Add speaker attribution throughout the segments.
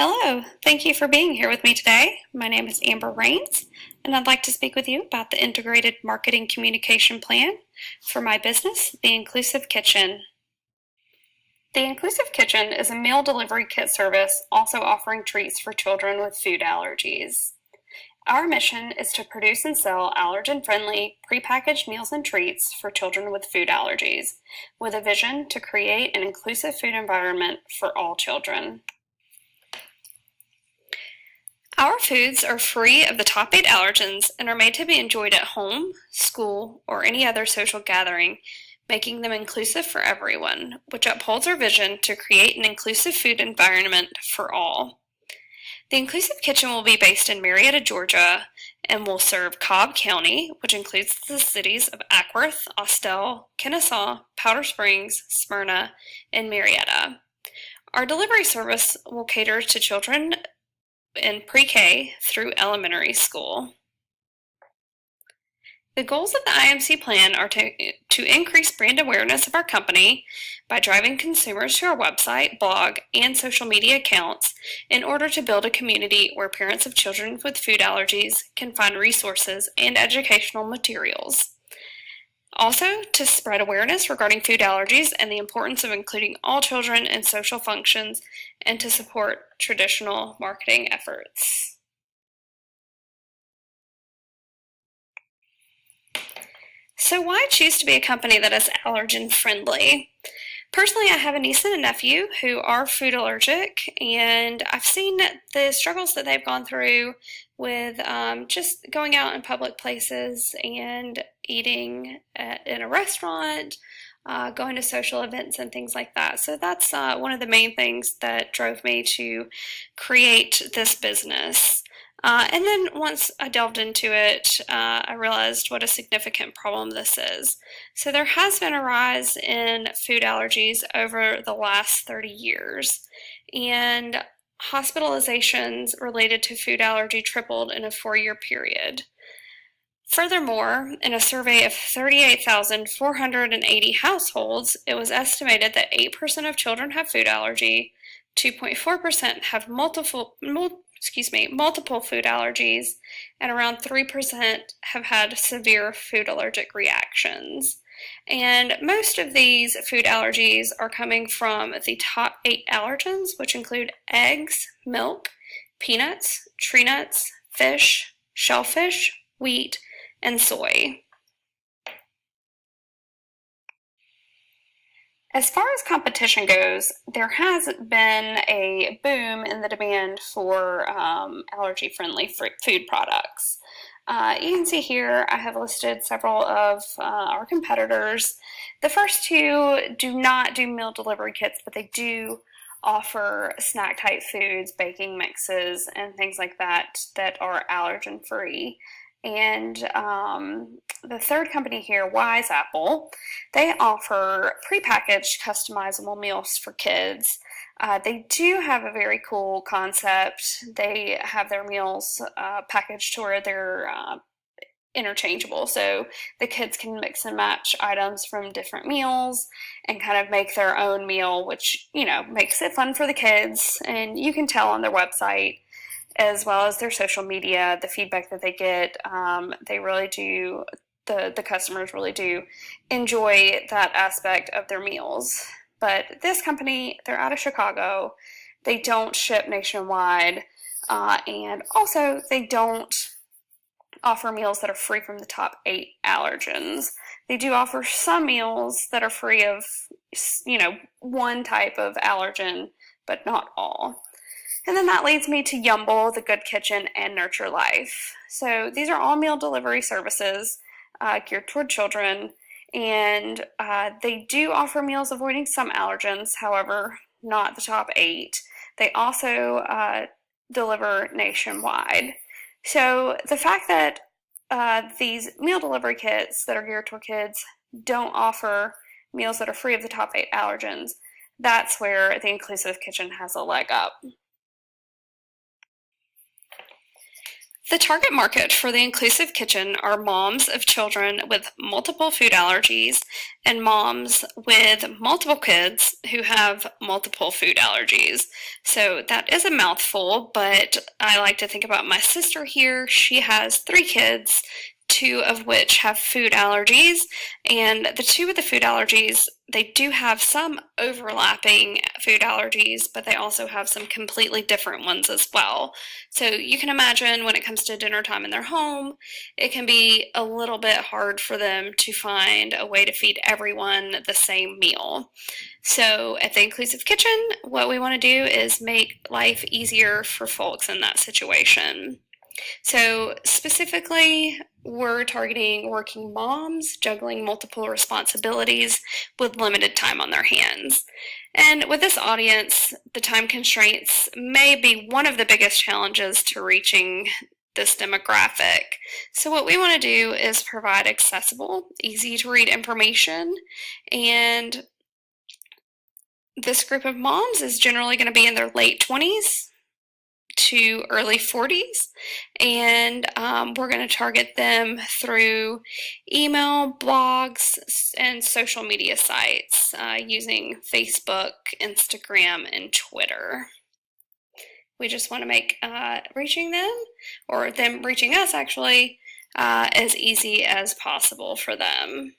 Speaker 1: Hello, thank you for being here with me today. My name is Amber Rains, and I'd like to speak with you about the Integrated Marketing Communication Plan for my business, the Inclusive Kitchen. The Inclusive Kitchen is a meal delivery kit service also offering treats for children with food allergies. Our mission is to produce and sell allergen-friendly, prepackaged meals and treats for children with food allergies, with a vision to create an inclusive food environment for all children. Our foods are free of the top 8 allergens and are made to be enjoyed at home, school, or any other social gathering, making them inclusive for everyone, which upholds our vision to create an inclusive food environment for all. The Inclusive Kitchen will be based in Marietta, Georgia, and will serve Cobb County, which includes the cities of Ackworth, Austell, Kennesaw, Powder Springs, Smyrna, and Marietta. Our delivery service will cater to children in pre-K through elementary school. The goals of the IMC plan are to increase brand awareness of our company by driving consumers to our website, blog, and social media accounts in order to build a community where parents of children with food allergies can find resources and educational materials. Also, to spread awareness regarding food allergies and the importance of including all children in social functions and to support traditional marketing efforts. So why choose to be a company that is allergen friendly? Personally, I have a niece and a nephew who are food allergic, and I've seen the struggles that they've gone through with just going out in public places and eating in a restaurant, going to social events and things like that. So that's one of the main things that drove me to create this business. And then once I delved into it, I realized what a significant problem this is. So there has been a rise in food allergies over the last 30 years, and hospitalizations related to food allergy tripled in a 4-year period. Furthermore, in a survey of 38,480 households, it was estimated that 8% of children have food allergy, 2.4% have multiple food allergies, and around 3% have had severe food allergic reactions. And most of these food allergies are coming from the top 8 allergens, which include eggs, milk, peanuts, tree nuts, fish, shellfish, wheat, and soy. As far as competition goes, there has been a boom in the demand for allergy-friendly food products. You can see here I have listed several of our competitors. The first two do not do meal delivery kits, but they do offer snack-type foods, baking mixes, and things like that that are allergen-free. And the third company here, Wise Apple, they offer prepackaged customizable meals for kids. They do have a very cool concept. They have their meals packaged to where they're interchangeable, so the kids can mix and match items from different meals and kind of make their own meal, which, you know, makes it fun for the kids. And you can tell on their website as well as their social media, the feedback that they get, they really do, the customers really do enjoy that aspect of their meals. But this company, they're out of Chicago. They don't ship nationwide, and also they don't offer meals that are free from the top 8 allergens. They do offer some meals that are free of, you know, one type of allergen, but not all. And then that leads me to Yumble, The Good Kitchen, and Nurture Life. So these are all meal delivery services geared toward children, and they do offer meals avoiding some allergens, however, not the top 8. They also deliver nationwide. So the fact that these meal delivery kits that are geared toward kids don't offer meals that are free of the top 8 allergens, that's where the Inclusive Kitchen has a leg up. The target market for the Inclusive Kitchen are moms of children with multiple food allergies and moms with multiple kids who have multiple food allergies. So that is a mouthful, but I like to think about my sister here. She has 3 kids, 2 of which have food allergies, and the 2 with the food allergies, they do have some overlapping food allergies, but they also have some completely different ones as well. So you can imagine when it comes to dinner time in their home, it can be a little bit hard for them to find a way to feed everyone the same meal. So at the Inclusive Kitchen, what we want to do is make life easier for folks in that situation. So specifically, we're targeting working moms juggling multiple responsibilities with limited time on their hands. And with this audience, the time constraints may be one of the biggest challenges to reaching this demographic. So what we want to do is provide accessible, easy to read information, and this group of moms is generally going to be in their late 20s to early 40s, and we're going to target them through email, blogs, and social media sites using Facebook, Instagram, and Twitter. We just want to make reaching them, or them reaching us actually, as easy as possible for them.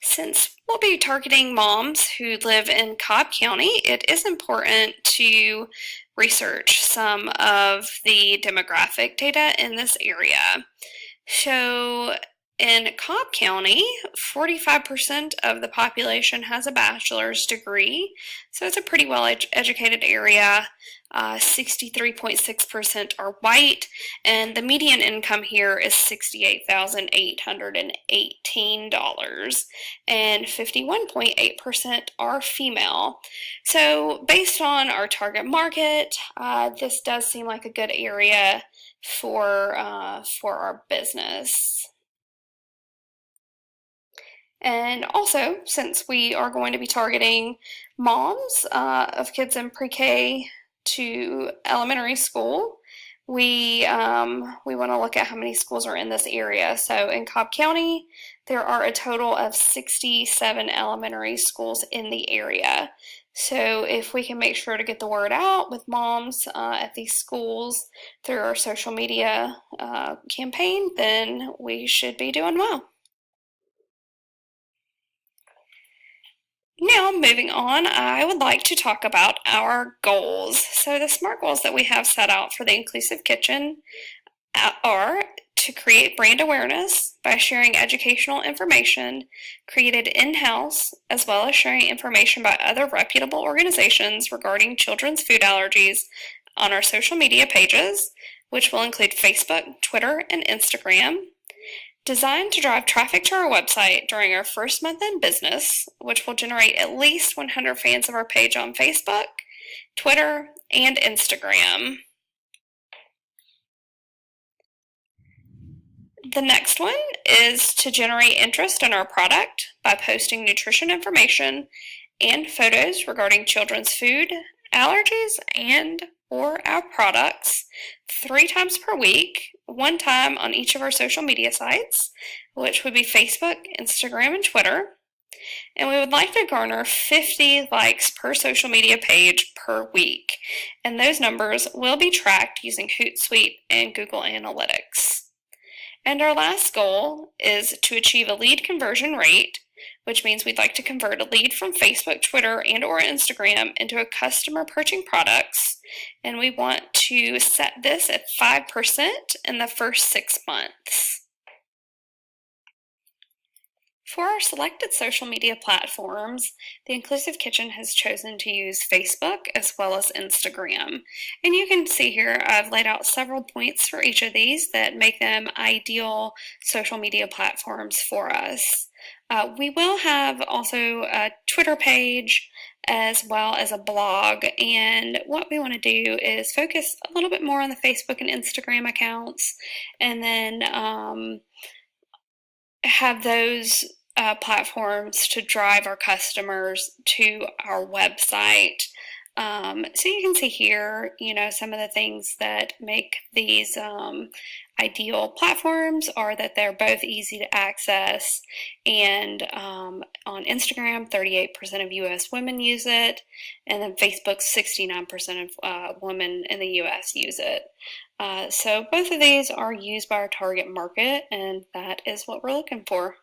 Speaker 1: Since we'll be targeting moms who live in Cobb County, it is important to research some of the demographic data in this area. So in Cobb County, 45% of the population has a bachelor's degree, so it's a pretty well-educated area. 63.6% are white, and the median income here is $68,818, and 51.8% are female. So based on our target market, this does seem like a good area for our business. And also, since we are going to be targeting moms of kids in pre-K to elementary school, we want to look at how many schools are in this area. So in Cobb County, there are a total of 67 elementary schools in the area. So if we can make sure to get the word out with moms at these schools through our social media campaign, then we should be doing well. Now, moving on, I would like to talk about our goals. So the SMART goals that we have set out for the Inclusive Kitchen are to create brand awareness by sharing educational information created in-house, as well as sharing information by other reputable organizations regarding children's food allergies on our social media pages, which will include Facebook, Twitter, and Instagram. Designed to drive traffic to our website during our first month in business, which will generate at least 100 fans of our page on Facebook, Twitter, and Instagram. The next one is to generate interest in our product by posting nutrition information and photos regarding children's food allergies or our products 3 times per week, 1 time on each of our social media sites, which would be Facebook, Instagram, and Twitter. And we would like to garner 50 likes per social media page per week. And those numbers will be tracked using Hootsuite and Google Analytics. And our last goal is to achieve a lead conversion rate, which means we'd like to convert a lead from Facebook, Twitter, and or Instagram into a customer purchasing products, and we want to set this at 5% in the first 6 months. For our selected social media platforms, the Inclusive Kitchen has chosen to use Facebook as well as Instagram. And you can see here I've laid out several points for each of these that make them ideal social media platforms for us. We will have also a Twitter page as well as a blog, and what we want to do is focus a little bit more on the Facebook and Instagram accounts, and then have those platforms to drive our customers to our website So you can see here, some of the things that make these ideal platforms are that they're both easy to access, and on Instagram, 38% of U.S. women use it, and then Facebook, 69% of women in the U.S. use it. So both of these are used by our target market, and that is what we're looking for.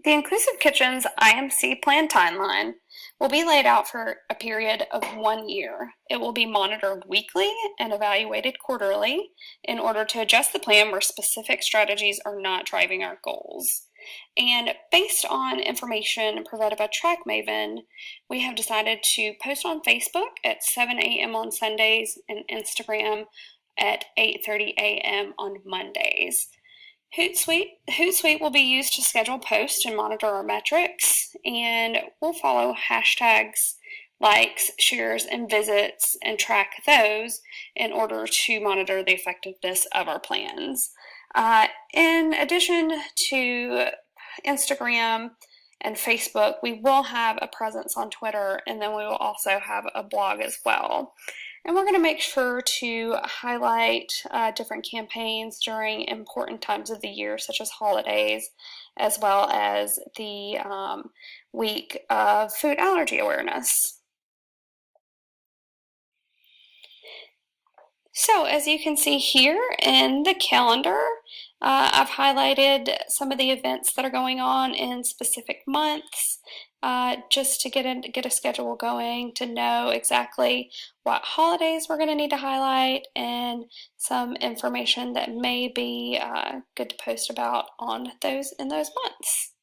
Speaker 1: The Inclusive Kitchen's IMC plan timeline will be laid out for a period of 1 year. It will be monitored weekly and evaluated quarterly in order to adjust the plan where specific strategies are not driving our goals. And based on information provided by TrackMaven, we have decided to post on Facebook at 7 a.m. on Sundays and Instagram at 8:30 a.m. on Mondays. Hootsuite will be used to schedule posts and monitor our metrics, and we'll follow hashtags, likes, shares, and visits and track those in order to monitor the effectiveness of our plans. In addition to Instagram and Facebook, we will have a presence on Twitter, and then we will also have a blog as well. And we're going to make sure to highlight different campaigns during important times of the year, such as holidays, as well as the week of food allergy awareness. So as you can see here in the calendar, I've highlighted some of the events that are going on in specific months, just to get a schedule going, to know exactly what holidays we're going to need to highlight, and some information that may be good to post about on those in those months.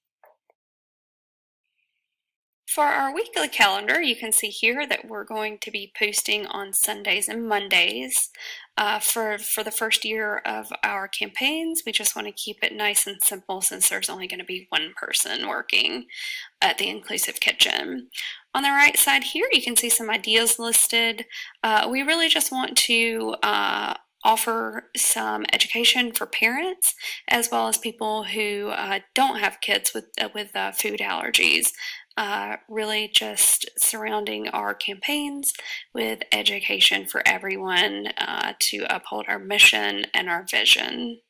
Speaker 1: For our weekly calendar, you can see here that we're going to be posting on Sundays and Mondays. For the first year of our campaigns, we just want to keep it nice and simple since there's only going to be one person working at the Inclusive Kitchen. On the right side here, you can see some ideas listed. We really just want to offer some education for parents as well as people who don't have kids with food allergies. Really just surrounding our campaigns with education for everyone to uphold our mission and our vision.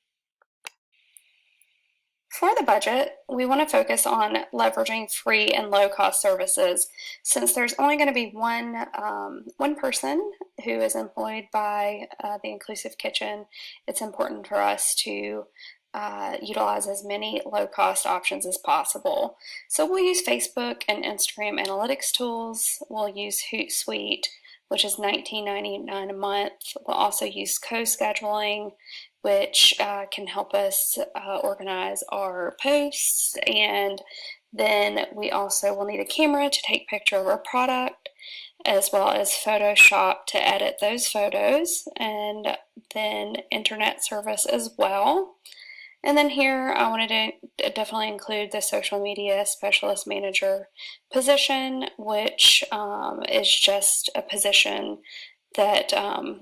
Speaker 1: For the budget, we want to focus on leveraging free and low-cost services. Since there's only going to be one person who is employed by the Inclusive Kitchen, it's important for us to utilize as many low-cost options as possible. So we'll use Facebook and Instagram analytics tools. We'll use Hootsuite, which is $19.99 a month. We'll also use co-scheduling, which can help us organize our posts. And then we also will need a camera to take a picture of our product, as well as Photoshop to edit those photos, and then internet service as well. And then here I wanted to definitely include the social media specialist manager position, which is just a position that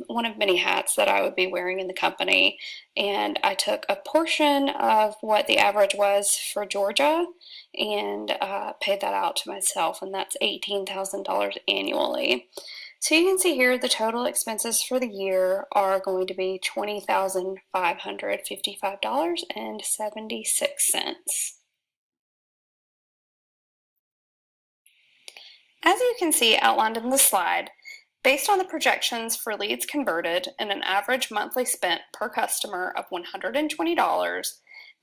Speaker 1: one of many hats that I would be wearing in the company. And I took a portion of what the average was for Georgia and paid that out to myself, and that's $18,000 annually. So you can see here the total expenses for the year are going to be $20,555.76. As you can see outlined in the slide, based on the projections for leads converted and an average monthly spent per customer of $120,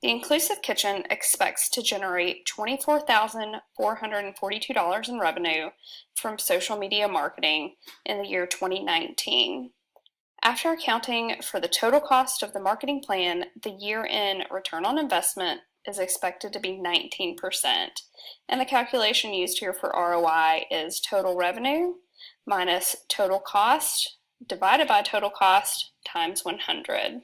Speaker 1: the Inclusive Kitchen expects to generate $24,442 in revenue from social media marketing in the year 2019. After accounting for the total cost of the marketing plan, the year-end return on investment is expected to be 19%. And the calculation used here for ROI is total revenue minus total cost divided by total cost times 100.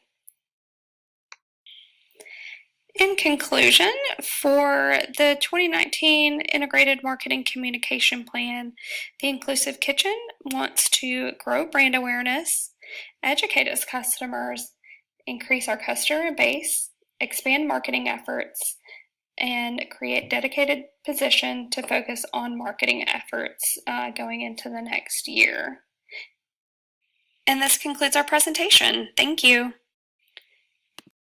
Speaker 1: In conclusion, for the 2019 Integrated Marketing Communication Plan, the Inclusive Kitchen wants to grow brand awareness, educate its customers, increase our customer base, expand marketing efforts, and create dedicated position to focus on marketing efforts going into the next year. And this concludes our presentation. Thank you.